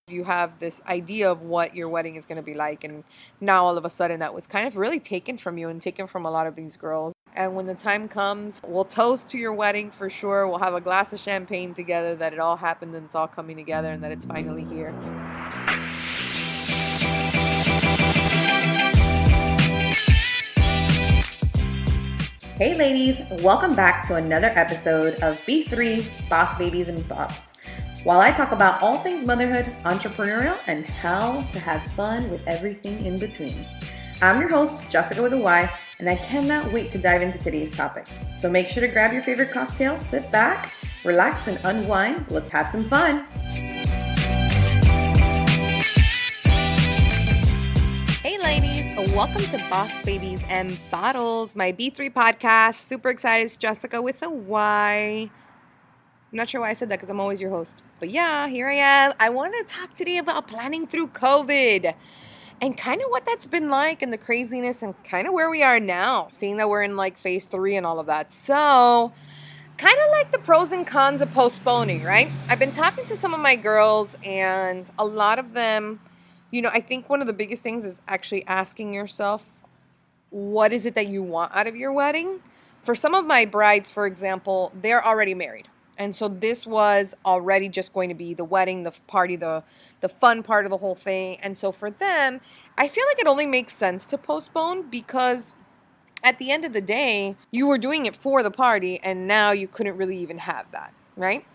You have this idea of what your wedding is going to be like, and now all of a sudden that was kind of really taken from you and taken from a lot of these girls. And when the time comes, we'll toast to your wedding for sure. We'll have a glass of champagne together that it all happened and it's all coming together and that it's finally here. Hey ladies, welcome back to another episode of B3 Boss Babies and Bobs. While I talk about all things motherhood, entrepreneurial, and how to have fun with everything in between. I'm your host, Jessyca with a Y, and I cannot wait to dive into today's topic. So make sure to grab your favorite cocktail, sit back, relax, and unwind. Let's have some fun. Hey ladies, welcome to Boss Babies and Bottles, my B3 podcast. Super excited. It's Jessyca with a Y. I'm not sure why I said that because I'm always your host. But yeah, here I am. I want to talk today about planning through COVID and kind of what that's been like and the craziness and kind of where we are now, seeing that we're in like phase 3 and all of that. So kind of like the pros and cons of postponing, right? I've been talking to some of my girls and a lot of them, I think one of the biggest things is actually asking yourself, what is it that you want out of your wedding? For some of my brides, for example, they're already married. And so this was already just going to be the wedding, the party, the fun part of the whole thing. And so for them, I feel like it only makes sense to postpone because at the end of the day, you were doing it for the party and now you couldn't really even have that, right?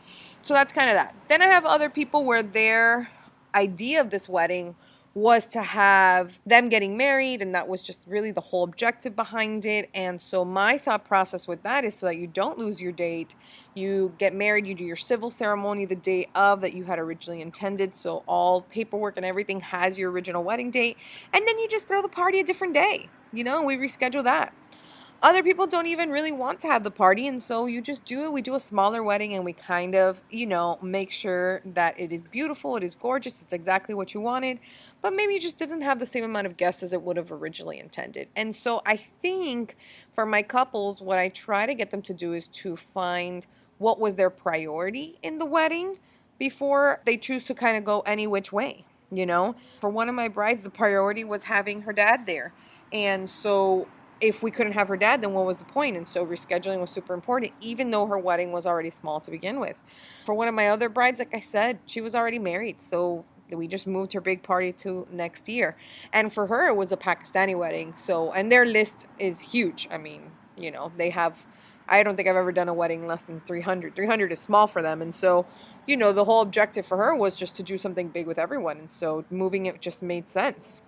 So that's kind of that. Then I have other people where their idea of this wedding was to have them getting married, and that was just really the whole objective behind it. And so my thought process with that is so that you don't lose your date, you get married, you do your civil ceremony the day of that you had originally intended, so all paperwork and everything has your original wedding date, and then you just throw the party a different day, we reschedule that. Other people don't even really want to have the party, and so you just do it. We do a smaller wedding, and we kind of, make sure that it is beautiful, it is gorgeous, it's exactly what you wanted, but maybe you just didn't have the same amount of guests as it would have originally intended. And so I think for my couples, what I try to get them to do is to find what was their priority in the wedding before they choose to kind of go any which way, For one of my brides, the priority was having her dad there. And so if we couldn't have her dad, then what was the point? And so rescheduling was super important, even though her wedding was already small to begin with. For one of my other brides, like I said, she was already married. So we just moved her big party to next year. And for her, it was a Pakistani wedding. So, and their list is huge. I mean, they have, I don't think I've ever done a wedding less than 300. 300 is small for them. And so, the whole objective for her was just to do something big with everyone. And so moving it just made sense.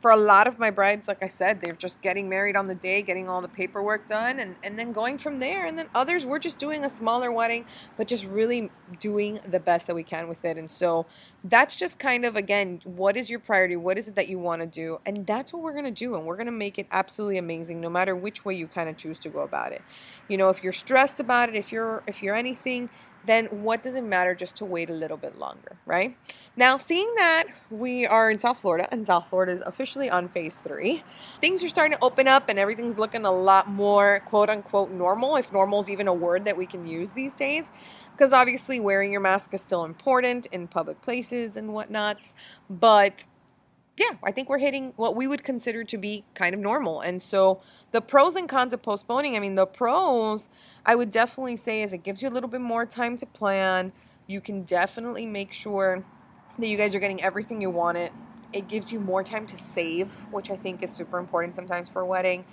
For a lot of my brides, like I said, they're just getting married on the day, getting all the paperwork done, and then going from there. And then others, we're just doing a smaller wedding, but just really doing the best that we can with it. And so that's just kind of, again, what is your priority? What is it that you want to do? And that's what we're going to do. And we're going to make it absolutely amazing, no matter which way you kind of choose to go about it. If you're stressed about it, if you're anything, then what does it matter just to wait a little bit longer, right? Now, seeing that we are in South Florida, and South Florida is officially on phase 3, things are starting to open up and everything's looking a lot more quote-unquote normal, if normal is even a word that we can use these days, because obviously wearing your mask is still important in public places and whatnot, but yeah, I think we're hitting what we would consider to be kind of normal. And so the pros and cons of postponing, the pros, I would definitely say, is it gives you a little bit more time to plan. You can definitely make sure that you guys are getting everything you wanted. It gives you more time to save, which I think is super important sometimes for a wedding.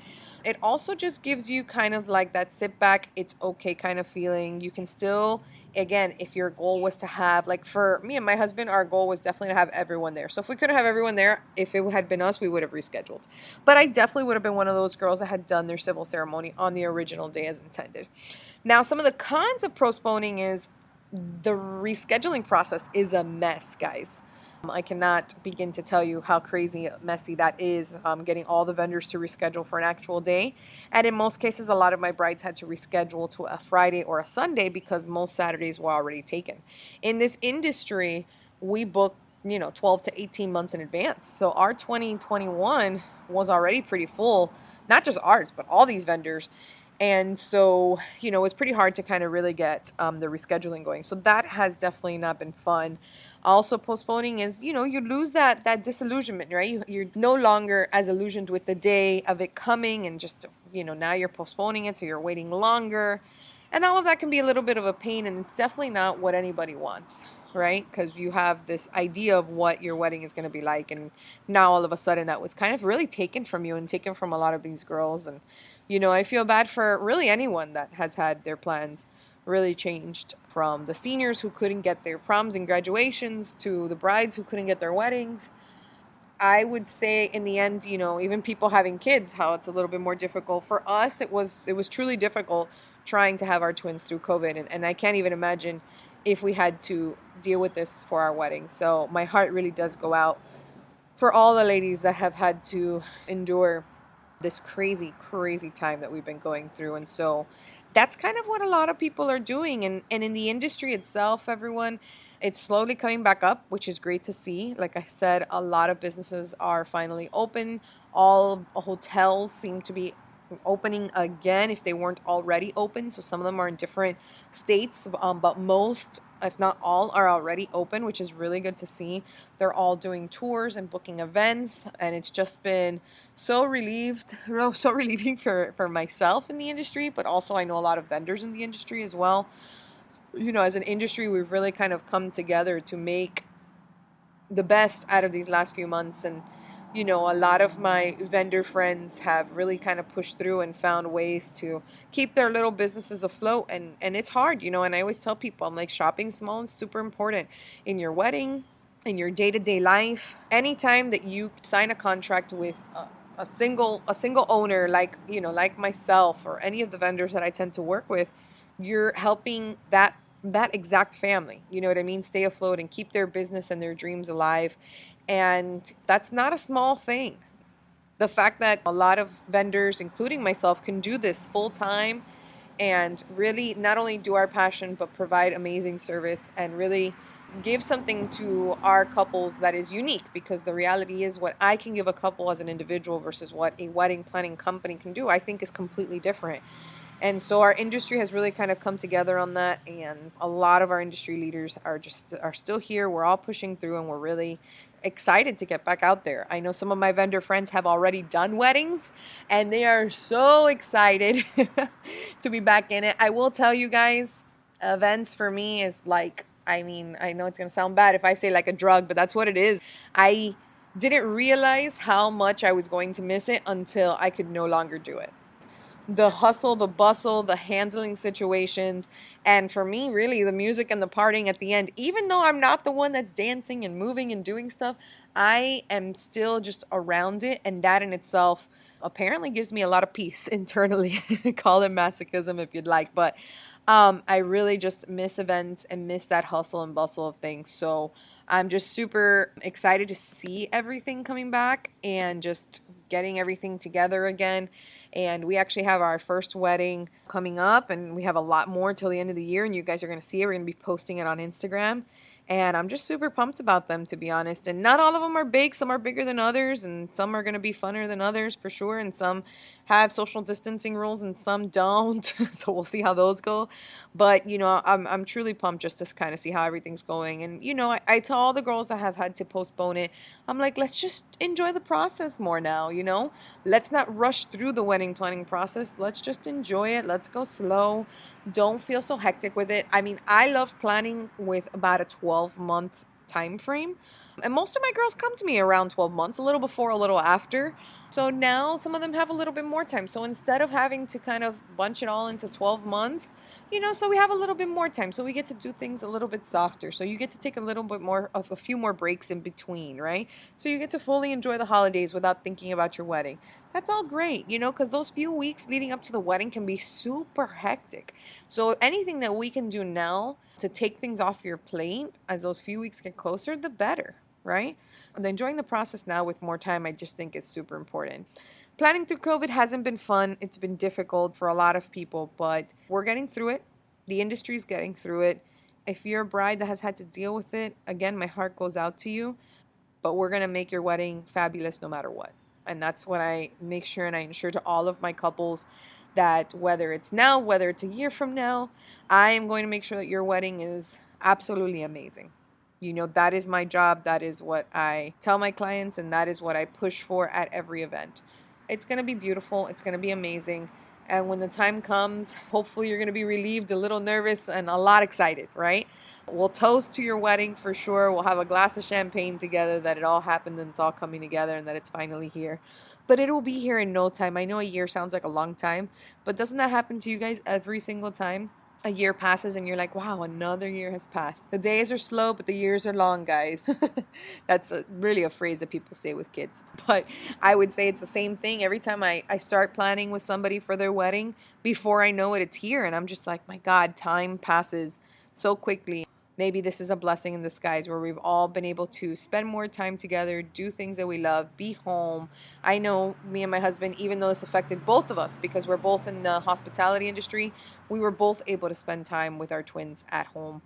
It also just gives you kind of like that sit back, it's okay kind of feeling. You can still, again, if your goal was to have, like for me and my husband, our goal was definitely to have everyone there. So if we couldn't have everyone there, if it had been us, we would have rescheduled. But I definitely would have been one of those girls that had done their civil ceremony on the original day as intended. Now, some of the cons of postponing is the rescheduling process is a mess, guys. I cannot begin to tell you how crazy messy that is, getting all the vendors to reschedule for an actual day. And in most cases, a lot of my brides had to reschedule to a Friday or a Sunday because most Saturdays were already taken. In this industry, we book 12 to 18 months in advance. So our 2021 was already pretty full, not just ours, but all these vendors. And so, it was pretty hard to kind of really get the rescheduling going. So that has definitely not been fun. Also, postponing is, you lose that disillusionment, right? You're no longer as illusioned with the day of it coming, and just, now you're postponing it, so you're waiting longer. And all of that can be a little bit of a pain, and it's definitely not what anybody wants, right? Because you have this idea of what your wedding is going to be like, and now all of a sudden that was kind of really taken from you and taken from a lot of these girls. And I feel bad for really anyone that has had their plans really changed, from the seniors who couldn't get their proms and graduations to the brides who couldn't get their weddings. I would say in the end, even people having kids, how it's a little bit more difficult. For us, it was truly difficult trying to have our twins through COVID, and I can't even imagine if we had to deal with this for our wedding. So my heart really does go out for all the ladies that have had to endure this crazy, crazy time that we've been going through. And so that's kind of what a lot of people are doing. And in the industry itself, everyone, it's slowly coming back up, which is great to see. Like I said, a lot of businesses are finally open. All hotels seem to be opening again if they weren't already open. So some of them are in different states, but most, if not all, are already open, which is really good to see. They're all doing tours and booking events, and it's just been so relieving for myself in the industry, but also I know a lot of vendors in the industry as well. As an industry, we've really kind of come together to make the best out of these last few months. And a lot of my vendor friends have really kind of pushed through and found ways to keep their little businesses afloat. And it's hard, and I always tell people, I'm like, shopping small is super important in your wedding, in your day-to-day life. Anytime that you sign a contract with a single owner, like myself or any of the vendors that I tend to work with, you're helping that exact family, you know what I mean, stay afloat and keep their business and their dreams alive. And that's not a small thing. The fact that a lot of vendors, including myself, can do this full time and really not only do our passion, but provide amazing service and really give something to our couples that is unique. Because the reality is, what I can give a couple as an individual versus what a wedding planning company can do, I think is completely different. And so our industry has really kind of come together on that, and a lot of our industry leaders are still here. We're all pushing through, and we're really excited to get back out there. I know some of my vendor friends have already done weddings, and they are so excited to be back in it. I will tell you guys, events for me is like, I know it's going to sound bad if I say like a drug, but that's what it is. I didn't realize how much I was going to miss it until I could no longer do it. The hustle, the bustle, the handling situations, and for me, really, the music and the partying at the end. Even though I'm not the one that's dancing and moving and doing stuff, I am still just around it, and that in itself apparently gives me a lot of peace internally. Call it masochism if you'd like, but I really just miss events and miss that hustle and bustle of things. So I'm just super excited to see everything coming back and just getting everything together again. And we actually have our first wedding coming up, and we have a lot more till the end of the year, and you guys are going to see it. We're going to be posting it on Instagram. And I'm just super pumped about them, to be honest. And not all of them are big. Some are bigger than others, and some are going to be funner than others for sure. And some have social distancing rules and some don't. So we'll see how those go. But, I'm truly pumped just to kind of see how everything's going. And, I tell all the girls that have had to postpone it, I'm like, let's just enjoy the process more now, Let's not rush through the wedding planning process. Let's just enjoy it. Let's go slow. Don't feel so hectic with it. I love planning with about a 12-month time frame. And most of my girls come to me around 12 months, a little before, a little after. So now some of them have a little bit more time. So instead of having to kind of bunch it all into 12 months, so we have a little bit more time. So we get to do things a little bit softer. So you get to take a little bit more of a few more breaks in between, right? So you get to fully enjoy the holidays without thinking about your wedding. That's all great, because those few weeks leading up to the wedding can be super hectic. So anything that we can do now to take things off your plate as those few weeks get closer, the better, right? And enjoying the process now with more time, I just think is super important. Planning through COVID hasn't been fun. It's been difficult for a lot of people, but we're getting through it. The industry's getting through it. If you're a bride that has had to deal with it, again, my heart goes out to you, but we're going to make your wedding fabulous no matter what. And that's what I make sure and I ensure to all of my couples that whether it's now, whether it's a year from now, I am going to make sure that your wedding is absolutely amazing. You know, that is my job. That is what I tell my clients, and that is what I push for at every event. It's going to be beautiful. It's going to be amazing. And when the time comes, hopefully you're going to be relieved, a little nervous, and a lot excited, right? We'll toast to your wedding for sure. We'll have a glass of champagne together that it all happened and it's all coming together and that it's finally here. But it will be here in no time. I know a year sounds like a long time, but doesn't that happen to you guys every single time? A year passes and you're like, wow, another year has passed. The days are slow, but the years are long, guys. That's really a phrase that people say with kids. But I would say it's the same thing. Every time I start planning with somebody for their wedding, before I know it, it's here. And I'm just like, my God, time passes so quickly. Maybe this is a blessing in disguise where we've all been able to spend more time together, do things that we love, be home. I know me and my husband, even though this affected both of us because we're both in the hospitality industry, we were both able to spend time with our twins at home.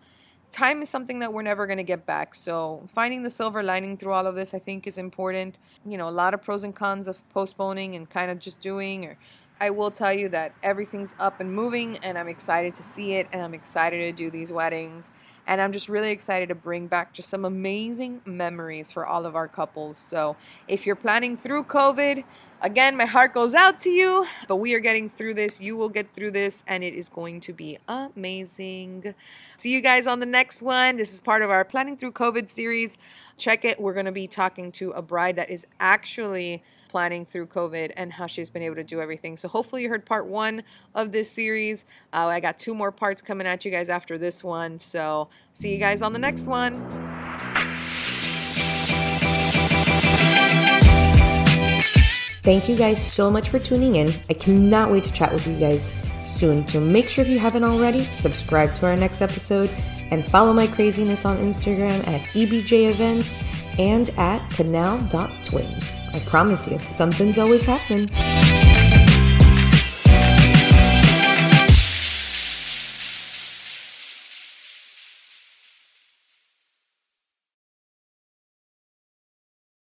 Time is something that we're never going to get back. So finding the silver lining through all of this, I think, is important. You know, a lot of pros and cons of postponing and kind of just doing. I will tell you that everything's up and moving, and I'm excited to see it, and I'm excited to do these weddings. And I'm just really excited to bring back just some amazing memories for all of our couples. So if you're planning through COVID, again, my heart goes out to you. But we are getting through this. You will get through this. And it is going to be amazing. See you guys on the next one. This is part of our Planning Through COVID series. Check it. We're going to be talking to a bride that is actually planning through COVID and how she's been able to do everything. So hopefully you heard part 1 of this series. I got 2 more parts coming at you guys after this one. So see you guys on the next one. Thank you guys so much for tuning in. I cannot wait to chat with you guys soon. So make sure if you haven't already, subscribe to our next episode and follow my craziness on Instagram at EBJ Events and at canal.twins. I promise you, something's always happening.